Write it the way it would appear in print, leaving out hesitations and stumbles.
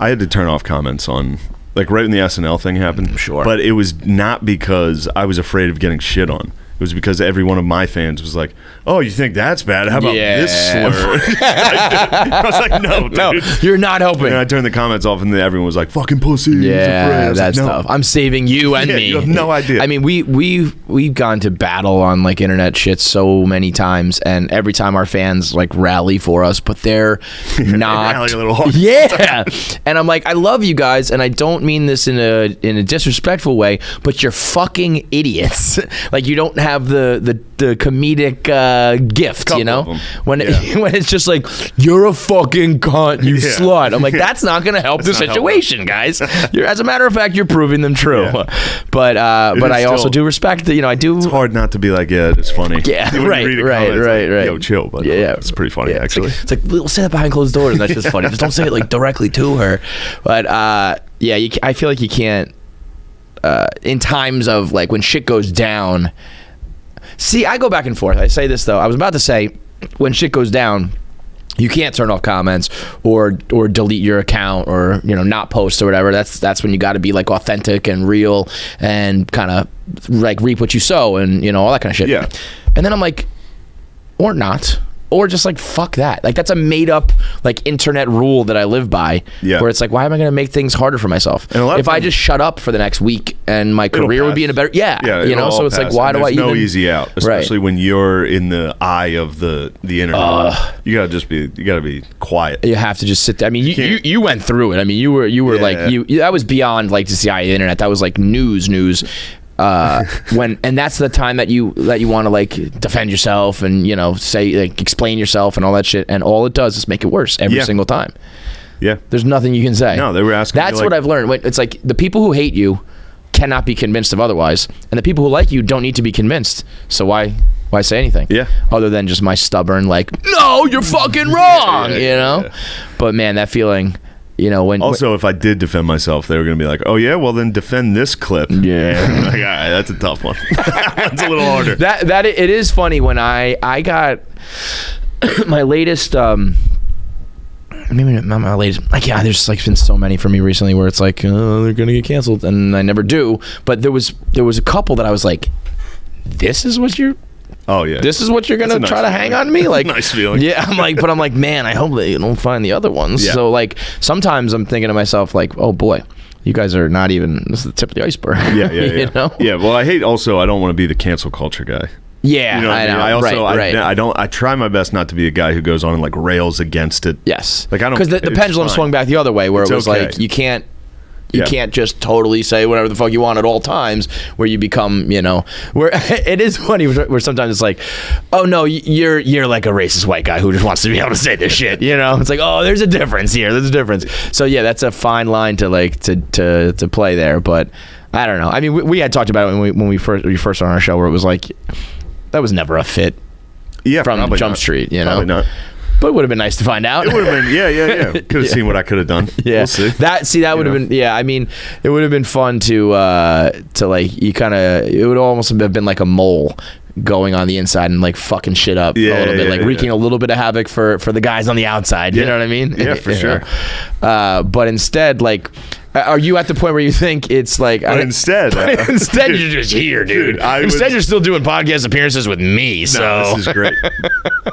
I had to turn off comments on, like, right when the SNL thing happened. Sure. But it was not because I was afraid of getting shit on. It was because every one of my fans was like, "Oh, you think that's bad? How about this slur?" I was like, "No, dude. No, you're not helping." And I turned the comments off, and then everyone was like, "Fucking pussy." Yeah, that's like, no. tough. I'm saving you and me. You have no idea. I mean, we've gone to battle on like internet shit so many times, and every time our fans like rally for us, but they're not. Rally a little hard. Yeah, and I'm like, I love you guys, and I don't mean this in a disrespectful way, but you're fucking idiots. Like, you don't have the comedic gift, you know, when when it's just like, you're a fucking cunt, you slut. I'm like, that's not gonna help the situation, guys. As a matter of fact, you're proving them true. But I also do respect that, you know, I do. It's hard not to be like, yeah, it's funny. Yeah, right. Yo, chill, but it's pretty funny, actually. It's like we'll say that behind closed doors, and that's just funny. Just don't say it like directly to her. But I feel like you can't. In times of like when shit goes down. See, I go back and forth. I say this though. I was about to say, when shit goes down, you can't turn off comments or delete your account or, you know, not post or whatever. That's when you got to be like authentic and real and kind of like reap what you sow and, you know, all that kind of shit. Yeah. And then I'm like, or not. Or just like, fuck that. Like, that's a made up like internet rule that I live by. Yeah. Where it's like, why am I going to make things harder for myself? If I just shut up for the next week and my career would be in a better, you know. So it's like, why do I even? There's no easy out, especially when you're in the eye of the internet. You gotta be quiet. You have to just sit there. I mean, you went through it. I mean, you were like that was beyond like just the eye of the internet. That was like news. And that's the time that you want to like defend yourself and, you know, say, like, explain yourself and all that shit, and all it does is make it worse every single time. Yeah, there's nothing you can say. No, they were asking. That's what I've learned. It's like the people who hate you cannot be convinced of otherwise, and the people who like you don't need to be convinced. So why say anything? Yeah. Other than just my stubborn like, no, you're fucking wrong. You know. But man, that feeling. You know, if I did defend myself, they were going to be like, "Oh yeah, well then defend this clip." Yeah, like, all right, that's a tough one. That's a little harder. That it is funny when I got my latest. Maybe not my latest. Like, there's like been so many for me recently where it's like, oh, they're going to get canceled, and I never do. But there was a couple that I was like, this is what you're. Oh yeah, this is what you're gonna try to hang on me, like nice feeling. Yeah, I'm like, man, I hope they don't find the other ones. Yeah. So like sometimes I'm thinking to myself like, oh boy, you guys are not even. This is the tip of the iceberg. Yeah. You know? Yeah. Well, I don't want to be the cancel culture guy. Yeah, you know I know. I also right. I try my best not to be a guy who goes on and like rails against it. Yes, like I don't, because the pendulum swung back the other way where it was like you can't. You can't just totally say whatever the fuck you want at all times, where you become, you know, where it is funny where sometimes it's like, oh no, you're like a racist white guy who just wants to be able to say this shit, you know? It's like, oh, there's a difference here. There's a difference. So yeah, that's a fine line to like to play there. But I don't know. I mean, we had talked about it when we first on our show, where it was like that was never a fit. Yeah, from Jump Street, you know. Probably not. But it would have been nice to find out. It would have been, yeah. Could have seen what I could have done. Yeah, we'll see. That would have been, yeah. I mean, it would have been fun to like you kind of. It would almost have been like a mole going on the inside and like fucking shit up a little bit, like wreaking a little bit of havoc for the guys on the outside. You know what I mean? Yeah, for sure. But instead, like. Are you at the point where you think it's like... instead you're just here, dude. Instead, you're still doing podcast appearances with me, so... No, this is great.